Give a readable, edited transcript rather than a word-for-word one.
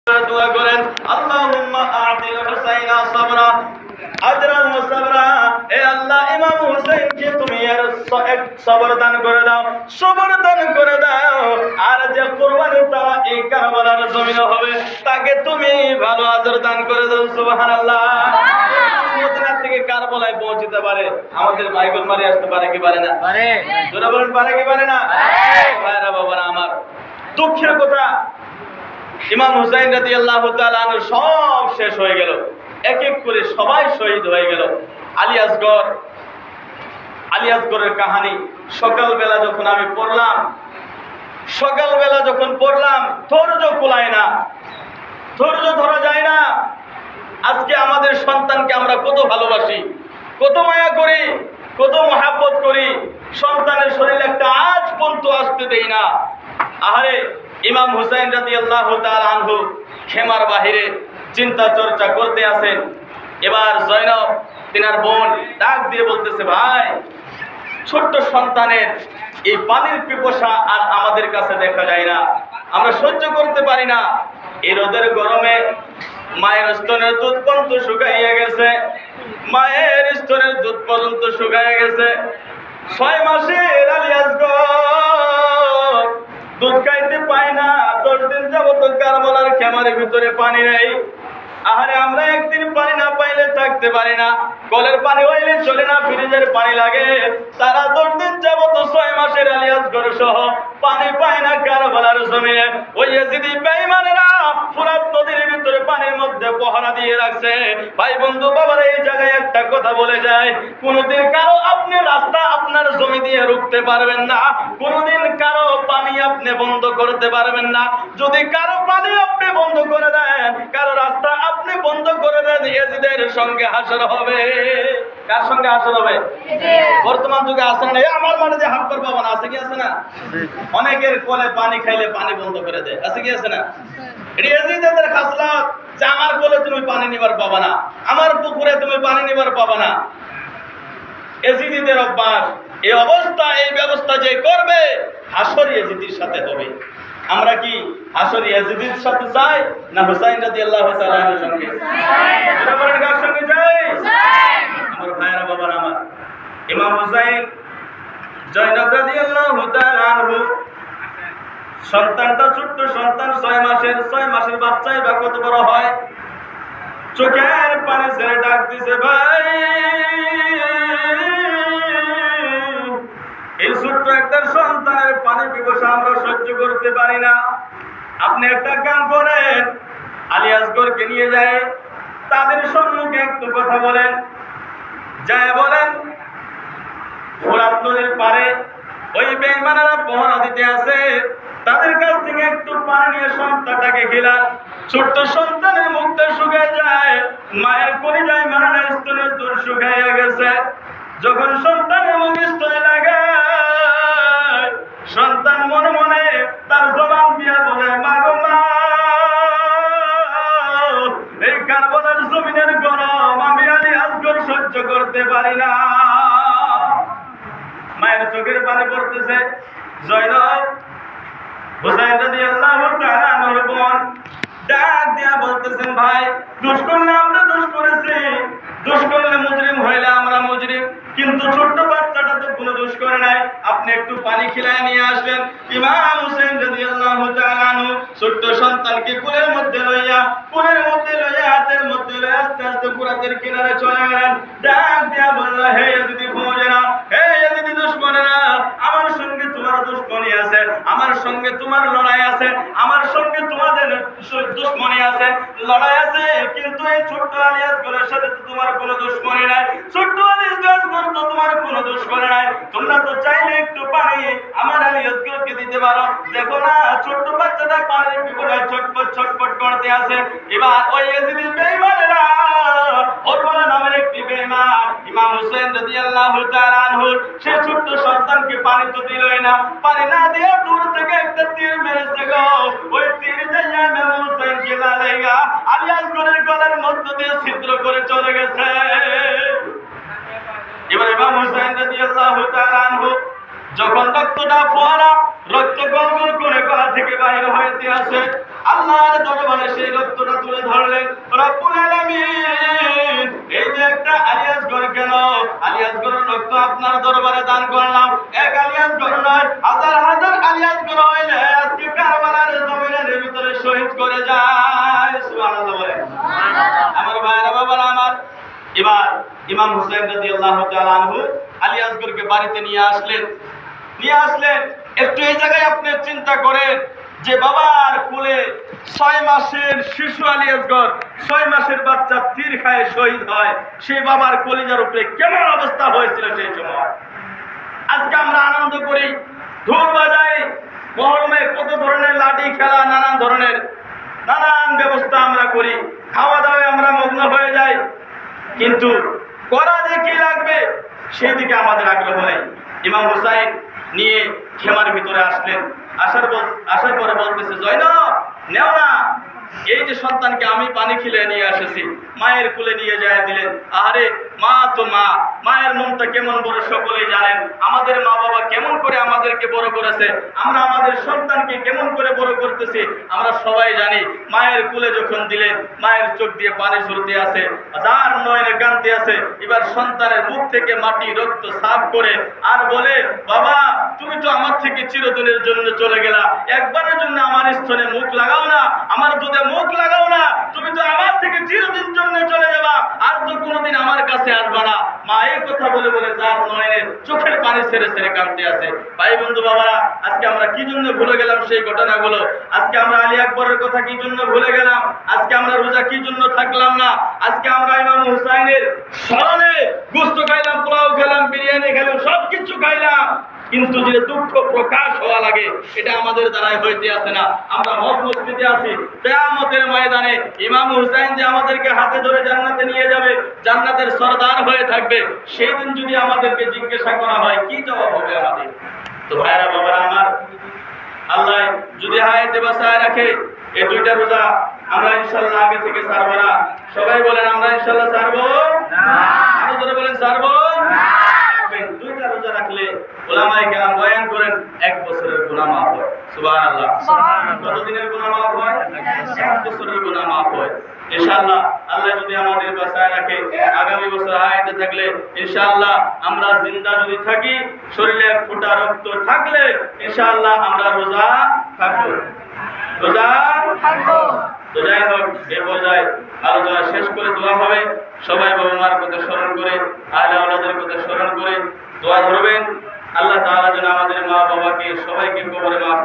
দোয়া করেন, আল্লাহুম্মা আতিল হুসাইনা সাবরা আজরান ওয়া সাবরা। হে আল্লাহ, ইমাম হুসাইনকে তুমি এর সবর দান করে দাও, সবর দান করে দাও। আর যে কুরবানিটা এই কারবালার জমিনে হবে, তাকে তুমি ভালো আজর দান করে দাও। সুবহানাল্লাহ। মদিনা থেকে কারবালায় পৌঁছতে পারে, আমাদের ভাইবোন মারি আসতে পারে কি পারে না? পারে। জোরে বলেন, পারে কি পারে না? ভাইরা বাবারা আমার, দুঃখের কথা, ইমাম হুসাইন রাদিয়াল্লাহু তাআলা আনহু সব শেষ হয়ে গেল, এক এক করে সবাই শহীদ হয়ে গেল। আলী আসগরের কাহিনী সকালবেলা যখন আমি পড়লাম, ধৈর্য কুলায় না, ধৈর্য ধরা যায় না। আজকে আমাদের সন্তানকে আমরা কত ভালোবাসি, কত মায়া করি, কত মহাব্বত করি, সন্তানের শরীরে একটা আজ পর্যন্ত আসতে দেই না। আহারে, ইমাম হুসাইন রাদিয়াল্লাহু তাআলা আনহু খেমার বাহিরে চিন্তা চর্চা করতে আছেন। এবার জয়নব তিনার বোন ডাক দিয়ে বলতেছে, ভাই, ছোট্ট সন্তানের এই পানির পিপাসা আর আমাদের কাছে দেখা যায় না, আমরা সহ্য করতে পারি না। এই রোদের গরমে মায়ের স্তনের দুধ পর্যন্ত শুকাইয়া গেছে, মায়ের স্তনের দুধ পর্যন্ত শুকাইয়া গেছে। 6 মাসের আলী আসগর দুধ খাইতে পায় না, 10 দিন যাবত কারবালার খেমারের ভিতরে পানি নেই। আহারে, আমরা একদিন পানি না পাইলে থাকতে পারি না, কলের পানি হইলে চলে না, ফ্রিজের পানি লাগে। তারা 10 দিন যাবত 6 মাসের আলী আসগর সহ পানি পায় না কারবালার জমিনে। ওই ইয়াজিদি বেঈমানেরা ফুরাত নদীর ভিতরে পানির মধ্যে পহরা দিয়ে রাখছে। ভাই বন্ধু বাবারা, এই জায়গায় একটা কথা বলে যায়, কোনদিন কারো আপনি রাস্তা আপনার জমি দিয়ে রুখতে পারবেন না, কোনদিন কারো পানি আপনি বন্ধ করতে পারবেন না। যদি কারো পানি আপনি বন্ধ করে দেন, কারো রাস্তা আপনি বন্ধ করে দেন, ইয়াজিদের সঙ্গে হাসর হবে। কার সঙ্গে হাসর হবে? বর্তমান যুগে আছে না, আমার মানে যে হাত পর পাবো না, আছে কি আছে না? অনেকের কোলে পানি খাইলে পানি বন্ধ করে দেয়, আছে কি আছে না? এটা ইয়াজিদের খাসলাত, যে আমার কোলে তুমি পানি নিবার পাবা না, আমার পুকুরে তুমি পানি নিবার পাবা না। ইয়াজিদের অভ্যাস। এই অবস্থা, এই ব্যবস্থা যে করবে, হাসর ইয়াজিদের সাথে হবে। আমরা কি হাসর ইয়াজিদের সাথে যাই না হুসাইন রাদিয়াল্লাহু তাআলা এর সঙ্গে? আমরা বলেন, কার সঙ্গে যাই? আমার ভাইরা বাবারা আমার, ইমাম হুসাইন জয়নব রাদিয়াল্লাহু তাআলা আনহু সন্তানটা ছোট্ট সন্তান, 6 মাসের বাচ্চাই বা কত বড় হয়। চোখের পানি ছেড়ে ডাক দিছে, ভাই, এই ছোট্ট একটা সন্তানের পানি পিপাসা আমরা সহ্য করতে পারি না। আপনি একটা কাম করেন, আলী আসগরকে নিয়ে যায় তাদের সম্মুখে একটু কথা বলেন, যায় বলেন, ফোরাত নদীর পারে ওই বেঈমানেরা পহরা দিতে আছে, তাদের কাছ থেকে একটু পানি নিয়ে সন্তানটাকে খেলান। ছোট্ট সন্তানের মুখটা শুকায় যায়, মায়ের কলিজায় মারানা স্তনের দুধ শুকাইয়া গেছে। যখন সন্তানের মুখ স্তনে লাগায়, সন্তান মনে মনে তার জবান দিয়া বলে, মা গো মা, এই কারবালার জমিনের গরম আমি আলী আসগর সহ্য করতে পারি না। মায়ের চোখের পানি পড়তেছে। জয়নব হুসাইন রাদিয়াল্লাহু তাআলা আনহুর বোন ডাক দিয়া বলতেছেন, ভাই, দোষ করলে আমরা দোষ করেছি, দোষ করলে মুজরিম হইলে আমরা মুজরিম, কিন্তু ছোট্ট বাচ্চাটা তো কোনো দোষ করে নাই, আপনি একটু পানি খিলায় নিয়ে আসবেন। ইমাম হুসাইন রাদিয়াল্লাহু তাআলা আনহু ছোট্ট সন্তানকে কোলের মধ্যে লইয়া হাতের মধ্যে লইয়া আস্তে আস্তে ফুরাতের কিনারে চলে গেলেন। ডাক দিয়া বলল, হে ইয়াজিদি ফৌজেরা, হে ইয়াজিদি দুশমনেরা, আমার সঙ্গে তোমার দুশমনি আছে, আমার সঙ্গে তোমার লড়াই আছে, আমার সঙ্গে তোমাদের দুশমনি আছে, লড়াই আছে, কিন্তু এই ছোট্ট আলী আসগরের সাথে তো তোমার কোনো দুশমনি নাই, ছোট্ট আলী আসগর তো তোমার কোনো দোষ করে নাই। তোমরা তো চাইলে একটু পানি আমার আলী আসগরকে দিতে পারো। দেখো না, ছোট্ট বাচ্চাটা পানির পিপাসায় ছটফট করতে আছে। এবার ওই ইয়াজিদি বেঈমানেরা, ওরওয়ালা নামের একটি বেঈমান ইমাম হুসাইন রাদিয়াল্লাহু তাআলা আনহু সে ছোট্ট সন্তানকে পানি তো দিলই না, পানি না দিয়ে দূর থেকে একটা তীর মেরেছে গো। ওই তীর যাইয়া ইমাম হুসাইনকে লাগাইয়া আলী আসগরের গলার মধ্য দিয়ে ছিদ্র করে চলে গেছে। এবার ইমাম হুসাইন রাদিয়াল্লাহু তাআলা আনহু যখন রক্তটা ফোয়ারা, রক্ত গলগল করে গলা থেকে বাইরে হইতে আছে, আল্লাহর দরবারে সেই সত্যটা তুলে ধরলেন। রব্বুল আলামিন, এই যে একটা আলিয়াসগর কেন, আলিয়াসগরের রক্ত আপনার দরবারে দান করলাম। এক আলিয়াসগর নয়, হাজার হাজার আলিয়াসগর হইলে আজকে কারবালার জমিনের ভিতরে শহীদ করে যায়। সুবহানাল্লাহ বলেন। আমার ভাইরা বাবারা আমার, এবার ইমাম হুসাইন রাদিয়াল্লাহু তাআলা আনহু আলিয়াসগরকে বাড়িতে নিয়ে আসলেন। একটু এই জায়গায় আপনি চিন্তা করেন যে বাবার কোলে 6 মাসের শিশু আলিয়াসগর, 6 মাসের বাচ্চা তীর খায় শহীদ হয়, সেই বাবার কলিজার উপরে কেমন অবস্থা হয়েছিল সেই সময়। আজকে আমরা আনন্দ করি, ঢোল বাজাই, মহরমে কত ধরনের লাঠি খেলা, নানান ব্যবস্থা আমরা করি, খাওয়া দাওয়ায় আমরা মগ্ন হয়ে যাই, কিন্তু করা যে কি লাগবে সেই দিকে আমাদের আগ্রহ নেই। ইমাম হুসাইন নিয়ে খেমার ভিতরে আসলেন। আসার পরে বলতেছে, জয়নব নেও না, এই যে সন্তানকে আমি পানি খিলে নিয়ে এসেছি, মায়ের কোলে নিয়ে যায় দিলেন। আরে মা তো মা, মায়ের মনটা কেমন বড় সকলেই জানেন। আমাদের মা বাবা কেমন করে আমাদেরকে বড় করেছে, আমরা আমাদের সন্তানকে কেমন করে বড় করতেছি আমরা সবাই জানি। মায়ের কোলে যখন দিলেন, মায়ের চোখ দিয়ে পানি ঝরতে আছে, যার নয়নে কাঁদতে আছে। এবার সন্তানের মুখ থেকে মাটি রক্ত সাফ করে আর বলে, বাবা তুমি তো আমার থেকে চিরদিনের জন্য চলে গেলা, একবারের জন্য আমার স্তনে মুখ লাগাও না, আমার দুধে মুখ লাগাও না, তুমি তো আমার থেকে চিরদিন জন্য চলে যাবা, আর তো কোনোদিন আমার কাছে আসবা না। মা এই কথা বলে বলে যার নয়নে চোখের পানি ছেড়ে ছেড়ে কাঁদতে আছে। ভাই বন্ধু বাবারা, আজকে আমরা কি জন্য ভুলে গেলাম সেই ঘটনাগুলো? আজকে আমরা আলী আকবরের কথা কি জন্য ভুলে গেলাম? আজকে আমরা রোজা কি জন্য থাকলাম না? আজকে আমরা ইমাম হুসাইনের স্মরণে গোশত খাইলাম, পোলাও খেলাম, বিরিয়ানি খেলাম, সবকিছু খাইলাম, কিন্তু যে দুঃখ প্রকাশ হওয়া লাগে এটা আমাদের দ্বারাই হইতে আসে না। আমরা মত মসজিদে আছি, কিয়ামতের ময়দানে ইমাম হুসাইন যে আমাদেরকে হাতে ধরে জান্নাতে নিয়ে যাবে, জান্নাতের সরদার হয়ে থাকবে, সেই দিন যদি আমাদেরকে জিজ্ঞাসা করা হয় কি জবাব হবে আমাদের? তো ভাইরা বাবারা আমার, আল্লাহ যদি হায়াতে বাঁচায় রাখে এই দুইটা রোজা আমরা ইনশাআল্লাহ আগে থেকে ছাড়বো না। সবাই বলেন আমরা ইনশাআল্লাহ ছাড়বো না। আরো জোরে বলেন ছাড়বো না। দুইটা রোজা রাখলে উলামায়ে কেরাম বয়ান করেন 1 বছরের গুনাহ মাফ হয়। সুবহানাল্লাহ। কত দিনের গুনাহ মাফ হয়? 1 বছরের গুনাহ মাফ হয়। ইনশাআল্লাহ আল্লাহ যদি আমাদের বাঁচায় রাখে, আগামী বছর হায়াতে থাকলে ইনশাআল্লাহ আমরা জিন্দা যদি থাকি, শরীরে এক ফোঁটা রক্ত থাকলে ইনশাআল্লাহ আমরা রোজা থাকবো। রোজা থাকবো। তো যাই হোক, এই পর্যায়ে আলোচনা শেষ করে দোয়া হবে। সবাই বাবা মার কথা স্মরণ করে, আহলে আওলাদের কথা স্মরণ করে দোয়া ধরবেন। আল্লাহ তাআলা যেন আমাদের মা বাবাকে সবাইকে কবরে মাফ